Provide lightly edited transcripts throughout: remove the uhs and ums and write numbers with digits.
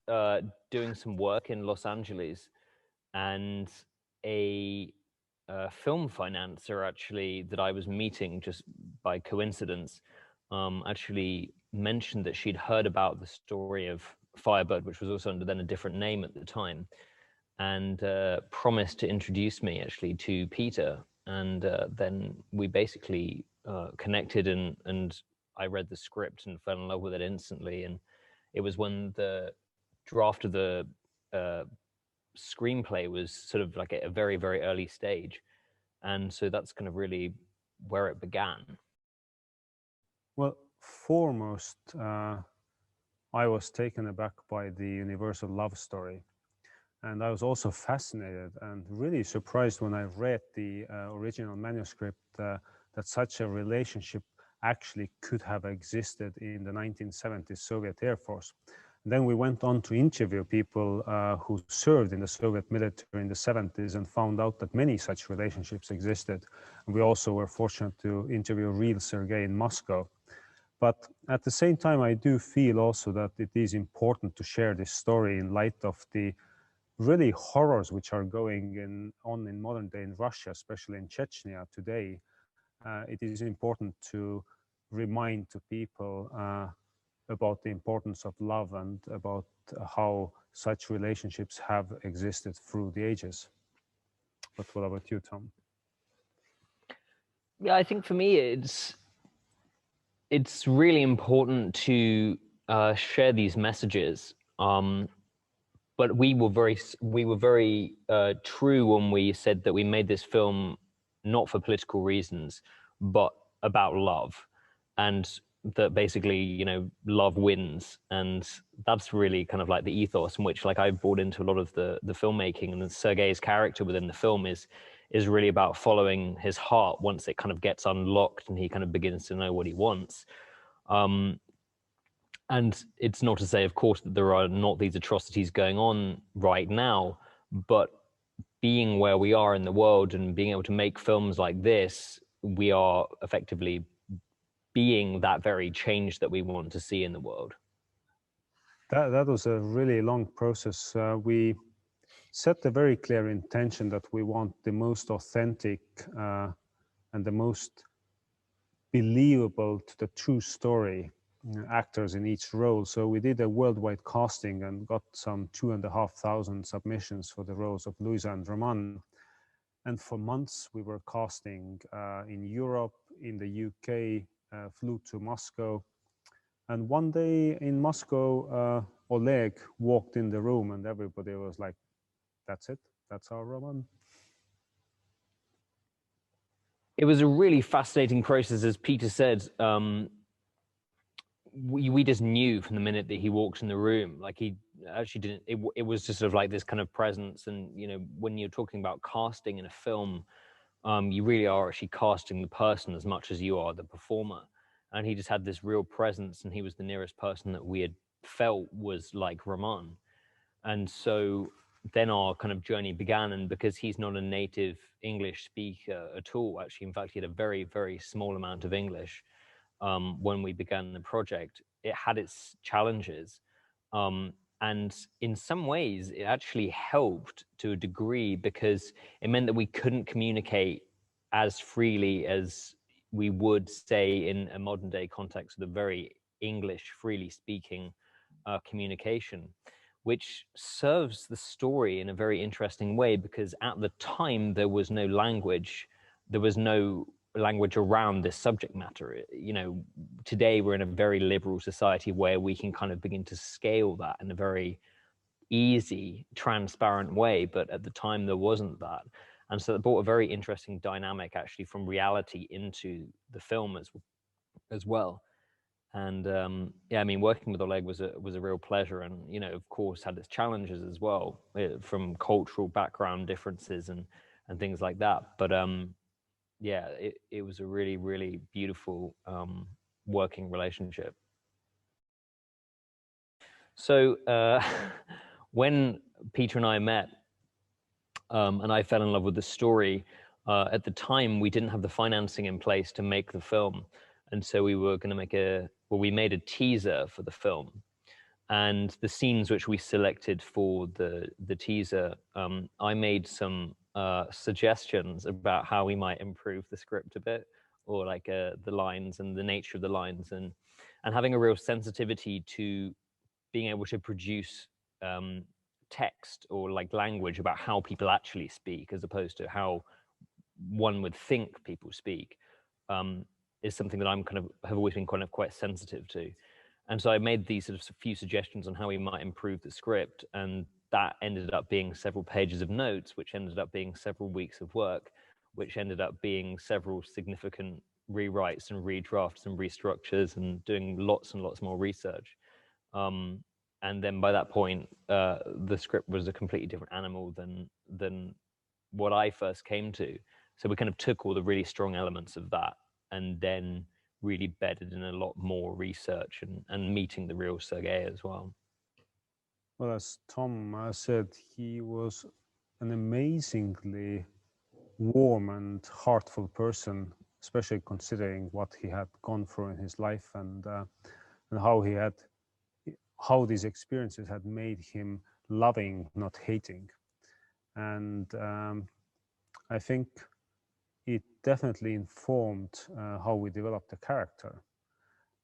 doing some work in Los Angeles, and a film financer actually that I was meeting just by coincidence actually mentioned that she'd heard about the story of Firebird, which was also under then a different name at the time, and promised to introduce me actually to Peter. And then we basically connected, and I read the script and fell in love with it instantly. And it was when the draft of the screenplay was sort of like at a very, very early stage. And so that's kind of really where it began. Well, foremost, I was taken aback by the universal love story. And I was also fascinated and really surprised when I read the original manuscript that such a relationship actually could have existed in the 1970s Soviet Air Force. And then we went on to interview people who served in the Soviet military in the 70s and found out that many such relationships existed. And we also were fortunate to interview real Sergei in Moscow. But at the same time, I do feel also that it is important to share this story in light of the really horrors which are going on in modern day in Russia, especially in Chechnya today. It is important to remind to people about the importance of love and about how such relationships have existed through the ages. But what about you, Tom? Yeah, I think for me, it's really important to share these messages. But we were very true when we said that we made this film not for political reasons, but about love, and that basically, you know, love wins. And that's really kind of like the ethos in which, like, I've brought into a lot of the filmmaking. And Sergei's character within the film is really about following his heart once it kind of gets unlocked and he kind of begins to know what he wants. And it's not to say, of course, that there are not these atrocities going on right now, but being where we are in the world and being able to make films like this, we are effectively being that very change that we want to see in the world. That was a really long process. We set a very clear intention that we want the most authentic and the most believable to the true story actors in each role. So we did a worldwide casting and got some 2,500 submissions for the roles of Luisa and Roman. And for months we were casting in Europe, in the UK, flew to Moscow. And one day in Moscow, Oleg walked in the room and everybody was like, that's it, that's our Roman. It was a really fascinating process, as Peter said. We just knew from the minute that he walked in the room, like he actually didn't, it was just sort of like this kind of presence. And, you know, when you're talking about casting in a film, you really are actually casting the person as much as you are the performer. And he just had this real presence, and he was the nearest person that we had felt was like Rahman. And so then our kind of journey began. And because he's not a native English speaker at all, actually, in fact, he had a very, very small amount of English when we began the project. It had its challenges. And in some ways, it actually helped to a degree, because it meant that we couldn't communicate as freely as we would say in a modern day context with a very English, freely speaking communication, which serves the story in a very interesting way, because at the time there was no language, around this subject matter. You know, today we're in a very liberal society where we can kind of begin to scale that in a very easy, transparent way, but at the time there wasn't that. And so it brought a very interesting dynamic actually from reality into the film as well. And yeah, I mean, working with Oleg was a real pleasure, and, you know, of course, had its challenges as well, from cultural background differences and things like that. But yeah, it was a really, really beautiful working relationship. So when Peter and I met, and I fell in love with the story, at the time we didn't have the financing in place to make the film, and so we were going to make we made a teaser for the film. And the scenes which we selected for the teaser, I made some suggestions about how we might improve the script a bit, or like the lines and the nature of the lines, and having a real sensitivity to being able to produce text or like language about how people actually speak, as opposed to how one would think people speak, is something that I'm kind of have always been kind of quite sensitive to. And so I made these sort of few suggestions on how we might improve the script, and that ended up being several pages of notes, which ended up being several weeks of work, which ended up being several significant rewrites and redrafts and restructures, and doing lots and lots more research. And then by that point, the script was a completely different animal than what I first came to. So we kind of took all the really strong elements of that and then really bedded in a lot more research and meeting the real Sergei as well. Well, as Tom said, he was an amazingly warm and heartful person, especially considering what he had gone through in his life, and how these experiences had made him loving, not hating. And I think it definitely informed how we developed the character.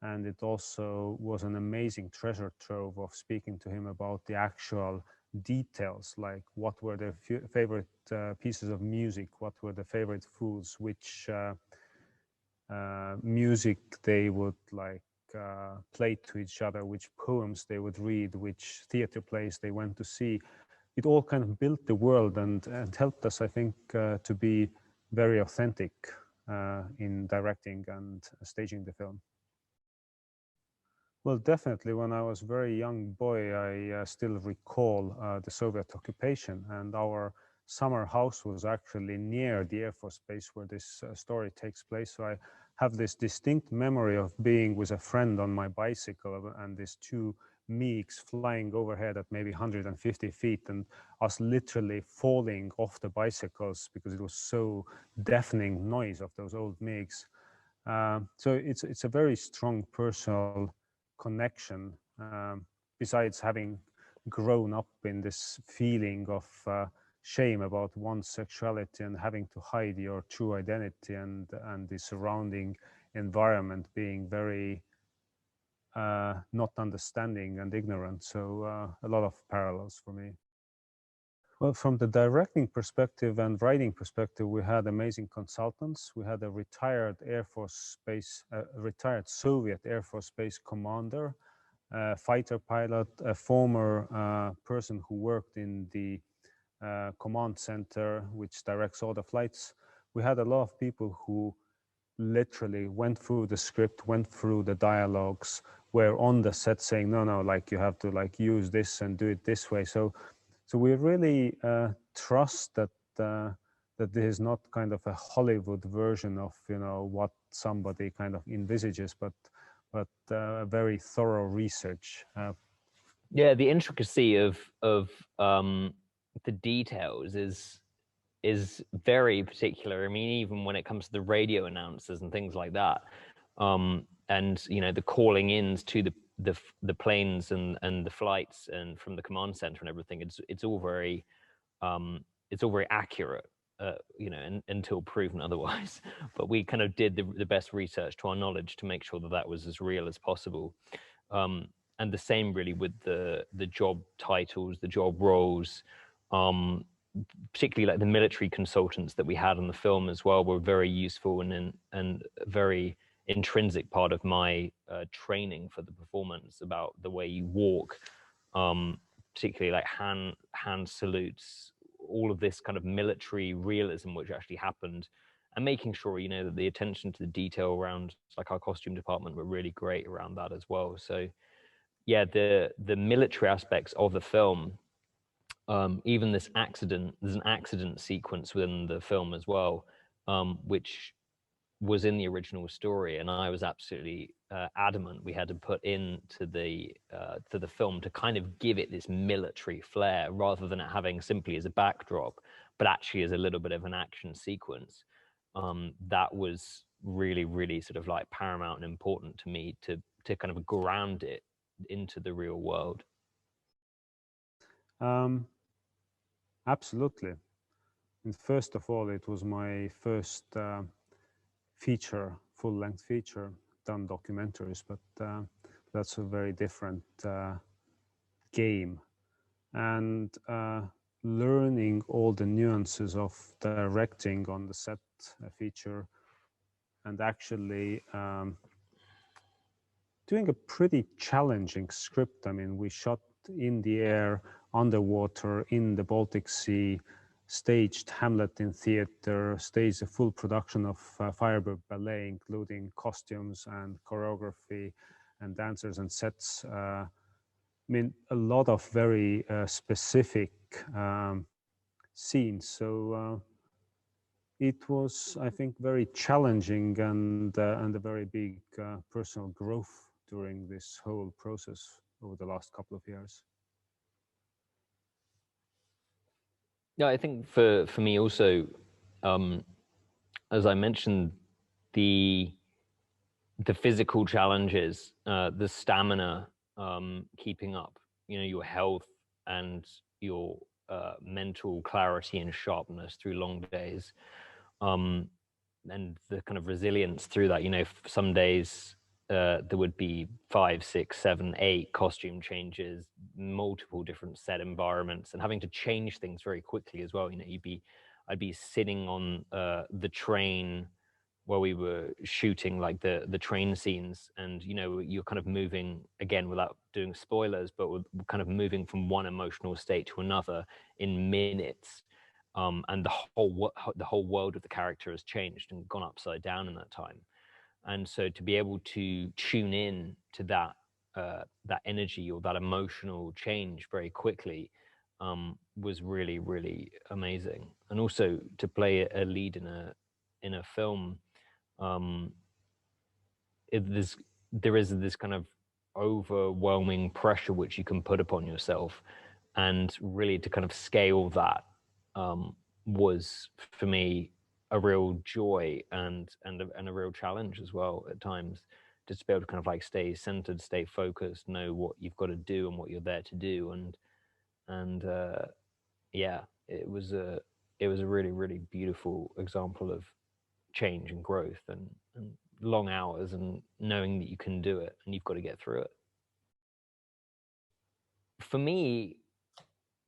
And it also was an amazing treasure trove of speaking to him about the actual details, like what were their favorite pieces of music, what were the favorite foods, which music they would like play to each other, which poems they would read, which theater plays they went to see. It all kind of built the world and helped us, I think, to be very authentic in directing and staging the film. Well, definitely. When I was a very young boy, I still recall the Soviet occupation, and our summer house was actually near the Air Force Base where this story takes place. So I have this distinct memory of being with a friend on my bicycle and these two MiGs flying overhead at maybe 150 feet, and us literally falling off the bicycles because it was so deafening noise of those old MiGs. So it's a very strong personal connection, besides having grown up in this feeling of shame about one's sexuality and having to hide your true identity, and the surrounding environment being very not understanding and ignorant. So a lot of parallels for me. Well, from the directing perspective and writing perspective, we had amazing consultants. We had a retired Air Force Base, retired Soviet Air Force Base commander, a fighter pilot, a former person who worked in the command center, which directs all the flights. We had a lot of people who literally went through the script, went through the dialogues, were on the set saying, no, like you have to like use this and do it this way. So we really trust that that this is not kind of a Hollywood version of what somebody kind of envisages, but a very thorough research. Yeah, the intricacy of the details is very particular. I mean, even when it comes to the radio announcers and things like that, and the calling ins to the planes and the flights and from the command center and everything, it's all very accurate, until proven otherwise. But we kind of did the best research to our knowledge to make sure that that was as real as possible. And the same really with the job titles, the job roles, particularly like the military consultants that we had on the film as well were very useful and a very intrinsic part of my training for the performance, about the way you walk, particularly like hand salutes, all of this kind of military realism which actually happened, and making sure that the attention to the detail around like our costume department were really great around that as well. So yeah, the military aspects of the film, even there's an accident sequence within the film as well, which was in the original story, and I was absolutely adamant we had to put into the film to kind of give it this military flair, rather than it having simply as a backdrop, but actually as a little bit of an action sequence. That was really, really sort of like paramount and important to me to kind of ground it into the real world? Um, Absolutely. And first of all, it was my first feature, full-length feature, done documentaries, but that's a very different game. And learning all the nuances of directing on the set feature, and actually doing a pretty challenging script. I mean, we shot in the air, underwater, in the Baltic Sea, staged Hamlet in theater, staged a full production of Firebird Ballet, including costumes and choreography and dancers and sets. I mean, a lot of very specific scenes. So it was, I think, very challenging and a very big personal growth during this whole process over the last couple of years. Yeah, I think for me also, as I mentioned, the physical challenges, the stamina, keeping up, your health and your mental clarity and sharpness through long days, and the kind of resilience through that. Some days there would be 5, 6, 7, 8 costume changes, multiple different set environments, and having to change things very quickly as well. I'd be sitting on the train where we were shooting like the train scenes, and you're kind of moving, again, without doing spoilers, but we're kind of moving from one emotional state to another in minutes. And the whole world of the character has changed and gone upside down in that time. And so to be able to tune in to that energy or that emotional change very quickly was really, really amazing. And also to play a lead in a film, um, there is this kind of overwhelming pressure which you can put upon yourself, and really to kind of scale that was for me a real joy and a real challenge as well at times, just to be able to kind of like stay centered, stay focused, know what you've got to do and what you're there to do. And yeah, it was a really, really beautiful example of change and growth, and long hours, and knowing that you can do it and you've got to get through it. For me,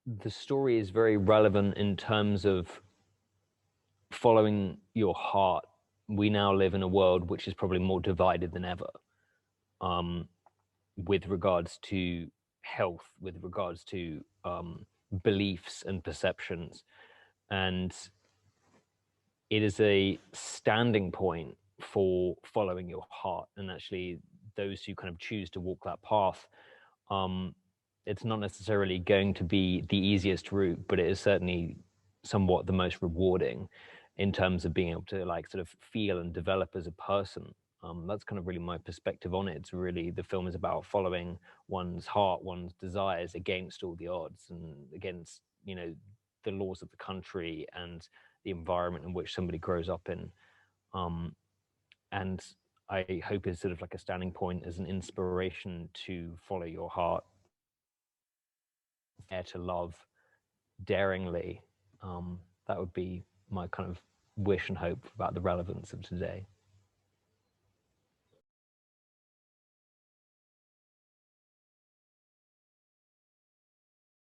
the story is very relevant in terms of following your heart. We now live in a world which is probably more divided than ever, um, with regards to health, with regards to beliefs and perceptions. And it is a standing point for following your heart. And actually, those who kind of choose to walk that path, it's not necessarily going to be the easiest route, but it is certainly somewhat the most rewarding in terms of being able to like sort of feel and develop as a person. That's kind of really my perspective on it. It's really, the film is about following one's heart, one's desires against all the odds and against, the laws of the country and the environment in which somebody grows up in. And I hope it's sort of like a standing point as an inspiration to follow your heart, dare to love daringly. That would be my kind of wish and hope about the relevance of today.